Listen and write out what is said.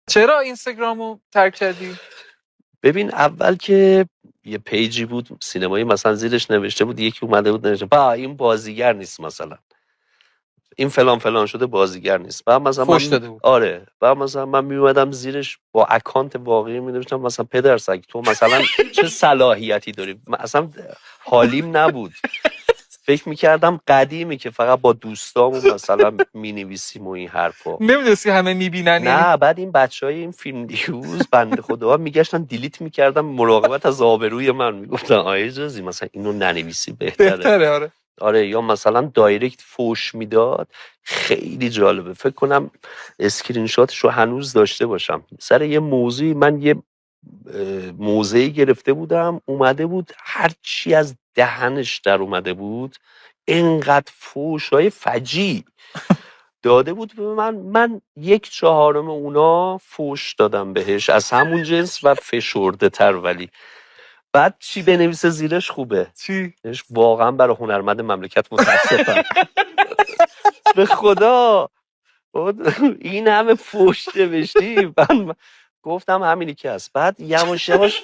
چرا اینستاگرامو ترک کردی؟ ببین اول که یه پیجی بود سینمایی، مثلا زیرش نوشته بود، یکی اومده بود نوشته با این بازیگر نیست، مثلا این فلان فلان شده بازیگر نیست. بعد مثلا فوش من داده بود. آره، بعد مثلا من میومدم زیرش با اکانت واقعی مینوشتم مثلا پدرسگ تو مثلا چه صلاحیتی داری، اصلا حالیم نبود. فکر میکردم قدیمی که فقط با دوستامون مثلا مینویسیم و این حرفا. نمیدونستی همه میبینن؟ نه بعد این بچهای این فیلم دیوز بنده خدا میگشتن دیلیت میکردم مراقبت از آبروی من، میگفتن آیه جزی مثلا اینو ننویسی بهتره. آره. آره، یا مثلا دایرکت فوش میداد. خیلی جالبه، فکر کنم اسکرین شاتش رو هنوز داشته باشم. سر یه موضوعی من یه موضعی گرفته بودم، اومده بود هر چی از دهنش در اومده بود اینقدر فوشای فجیع داده بود به من 1/4 اونا فوش دادم بهش از همون جنس و فشرده تر. ولی بعد چی بنویسه زیرش خوبه؟ چی؟ واقعا برای هنرمند مملکت متاسفم. به خدا این همه فوش نوشتی. من گفتم همینی که هست. بعد یواش یواش